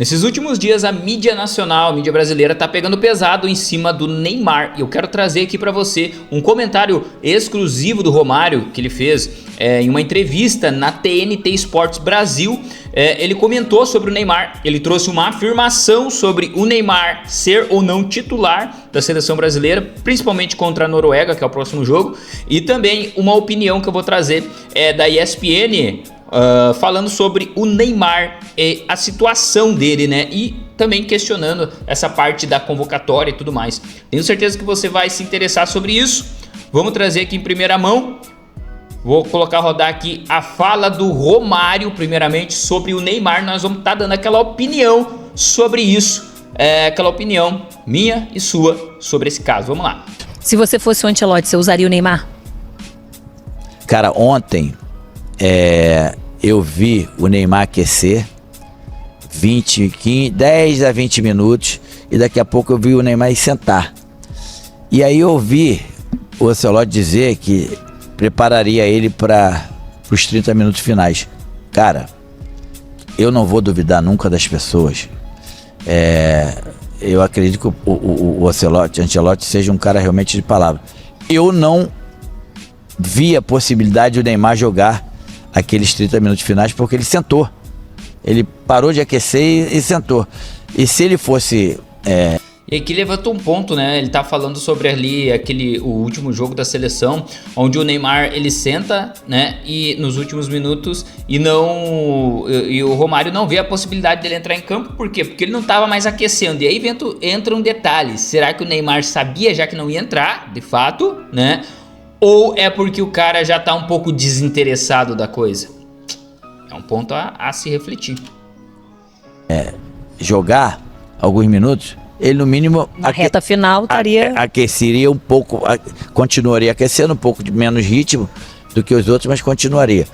Nesses últimos dias, a mídia nacional, a mídia brasileira, tá pegando pesado em cima do Neymar. E eu quero trazer aqui para você um comentário exclusivo do Romário, que ele fez em uma entrevista na TNT Sports Brasil. Ele comentou sobre o Neymar, ele trouxe uma afirmação sobre o Neymar ser ou não titular da seleção brasileira, principalmente contra a Noruega, que é o próximo jogo. E também uma opinião que eu vou trazer da ESPN, falando sobre o Neymar e a situação dele, né? E também questionando essa parte da convocatória e tudo mais. Tenho certeza que você vai se interessar sobre isso. Vamos trazer aqui em primeira mão. Vou colocar rodar aqui a fala do Romário, primeiramente, sobre o Neymar. Nós vamos estar dando aquela opinião sobre isso. Aquela opinião minha e sua sobre esse caso. Vamos lá. Se você fosse o Ancelotti, você usaria o Neymar? Cara, ontem eu vi o Neymar aquecer 10 a 20 minutos e daqui a pouco eu vi o Neymar sentar. E aí eu ouvi o Ancelotti dizer que prepararia ele para os 30 minutos finais. Cara, eu não vou duvidar nunca das pessoas. Eu acredito que o Ancelotti seja um cara realmente de palavra. Eu não vi a possibilidade do Neymar jogar aqueles 30 minutos finais porque ele sentou. Ele parou de aquecer e sentou. E se ele fosse... E aqui levantou um ponto, né? Ele tá falando sobre ali o último jogo da seleção, onde o Neymar ele senta, né? E nos últimos minutos e o Romário não vê a possibilidade dele entrar em campo. Por quê? Porque ele não tava mais aquecendo. E aí entra um detalhe: será que o Neymar sabia já que não ia entrar, de fato, né? Ou é porque o cara já tá um pouco desinteressado da coisa? É um ponto a se refletir. Jogar alguns minutos, ele no mínimo... Na reta final estaria... Aqueceria um pouco, continuaria aquecendo um pouco de menos ritmo do que os outros, mas continuaria.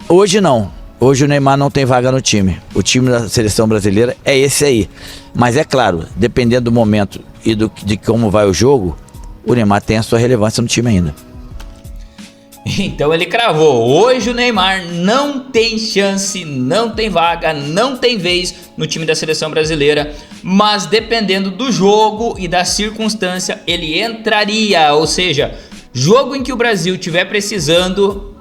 Hoje não. Hoje o Neymar não tem vaga no time. O time da seleção brasileira é esse aí. Mas é claro, dependendo do momento e de como vai o jogo, o Neymar tem a sua relevância no time ainda. Então ele cravou: hoje o Neymar não tem chance, não tem vaga, não tem vez no time da seleção brasileira, mas dependendo do jogo e da circunstância ele entraria. Ou seja, jogo em que o Brasil estiver precisando,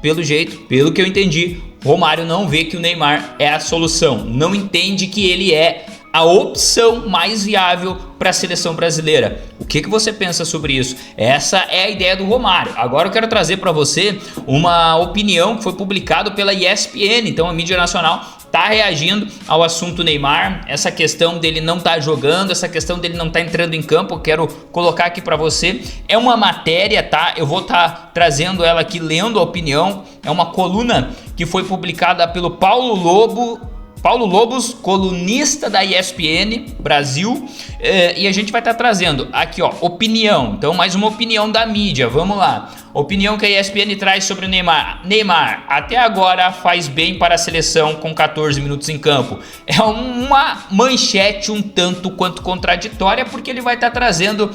pelo que eu entendi, Romário não vê que o Neymar é a solução, não entende que ele é a opção mais viável para a seleção brasileira. O que você pensa sobre isso? Essa é a ideia do Romário. Agora eu quero trazer para você uma opinião que foi publicada pela ESPN. Então a mídia nacional está reagindo ao assunto Neymar, essa questão dele não estar jogando, essa questão dele não estar entrando em campo. Eu quero colocar aqui para você. É uma matéria, tá? Eu vou estar trazendo ela aqui, lendo a opinião. É uma coluna que foi publicada pelo Paulo Lobos, colunista da ESPN Brasil, e a gente vai estar trazendo aqui, ó, opinião. Então, mais uma opinião da mídia, vamos lá. Opinião que a ESPN traz sobre o Neymar. Neymar, até agora faz bem para a seleção com 14 minutos em campo. É uma manchete um tanto quanto contraditória, porque ele vai estar trazendo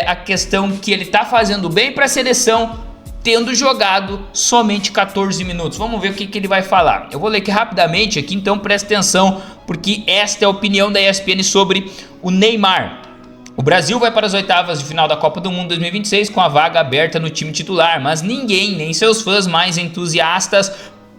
a questão que ele está fazendo bem para a seleção, tendo jogado somente 14 minutos. Vamos ver o que ele vai falar. Eu vou ler aqui rapidamente, então presta atenção, porque esta é a opinião da ESPN sobre o Neymar. O Brasil vai para as oitavas de final da Copa do Mundo 2026 com a vaga aberta no time titular, mas ninguém, nem seus fãs mais entusiastas,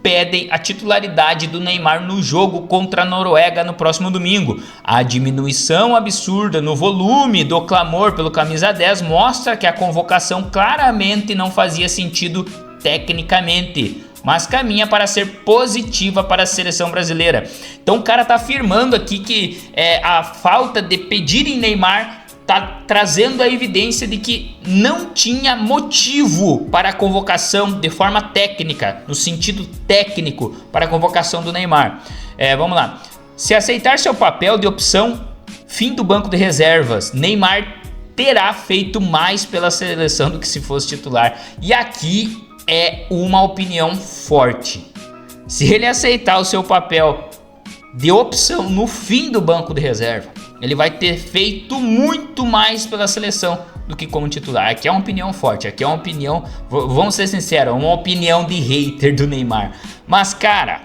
pedem a titularidade do Neymar no jogo contra a Noruega no próximo domingo. A diminuição absurda no volume do clamor pelo camisa 10 mostra que a convocação claramente não fazia sentido tecnicamente, mas caminha para ser positiva para a seleção brasileira. Então o cara tá afirmando aqui que a falta de pedir em Neymar tá trazendo a evidência de que não tinha motivo para a convocação de forma técnica, no sentido técnico, para a convocação do Neymar. Vamos lá. Se aceitar seu papel de opção, fim do banco de reservas, Neymar terá feito mais pela seleção do que se fosse titular. E aqui é uma opinião forte. Se ele aceitar o seu papel de opção no fim do banco de reserva, ele vai ter feito muito mais pela seleção do que como titular. Aqui é uma opinião forte, aqui é uma opinião, vamos ser sinceros, uma opinião de hater do Neymar. Mas cara,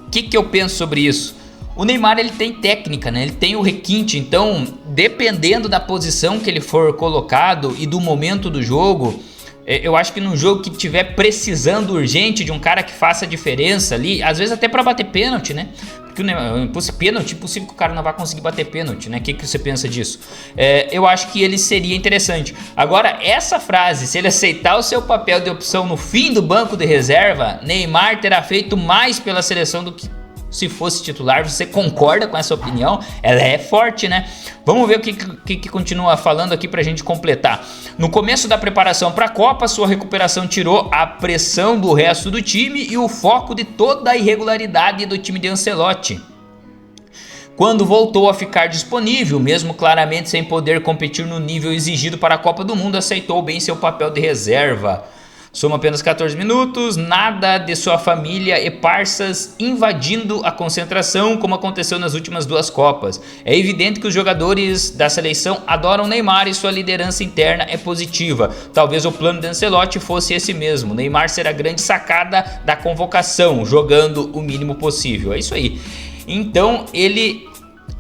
o que eu penso sobre isso? O Neymar, ele tem técnica, né? Ele tem o requinte, então dependendo da posição que ele for colocado e do momento do jogo, eu acho que num jogo que tiver precisando urgente de um cara que faça diferença ali, às vezes até para bater pênalti, né? Porque pênalti, impossível que o cara não vá conseguir bater pênalti, né? O que você pensa disso? Eu acho que ele seria interessante. Agora, essa frase, se ele aceitar o seu papel de opção no fim do banco de reserva, Neymar terá feito mais pela seleção do que se fosse titular. Você concorda com essa opinião? Ela é forte, né? Vamos ver o que continua falando aqui pra gente completar. No começo da preparação para a Copa, sua recuperação tirou a pressão do resto do time e o foco de toda a irregularidade do time de Ancelotti. Quando voltou a ficar disponível, mesmo claramente sem poder competir no nível exigido para a Copa do Mundo, aceitou bem seu papel de reserva. Soma apenas 14 minutos, nada de sua família e parças invadindo a concentração, como aconteceu nas últimas 2 Copas. É evidente que os jogadores da seleção adoram Neymar e sua liderança interna é positiva. Talvez o plano de Ancelotti fosse esse mesmo. Neymar será a grande sacada da convocação, jogando o mínimo possível. É isso aí. Então,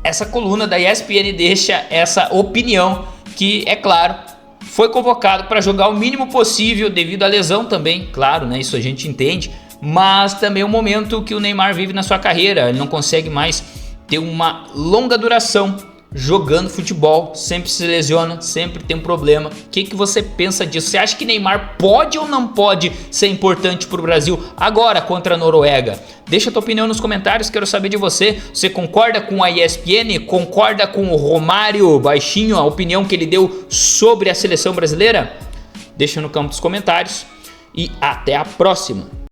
essa coluna da ESPN deixa essa opinião que, é claro, foi convocado para jogar o mínimo possível devido à lesão também, claro, né? Isso a gente entende, mas também é um momento que o Neymar vive na sua carreira, ele não consegue mais ter uma longa duração jogando futebol, sempre se lesiona, sempre tem um problema. O que você pensa disso? Você acha que Neymar pode ou não pode ser importante para o Brasil agora contra a Noruega? Deixa a tua opinião nos comentários, quero saber de você. Você concorda com a ESPN? Concorda com o Romário Baixinho, a opinião que ele deu sobre a seleção brasileira? Deixa no campo dos comentários e até a próxima!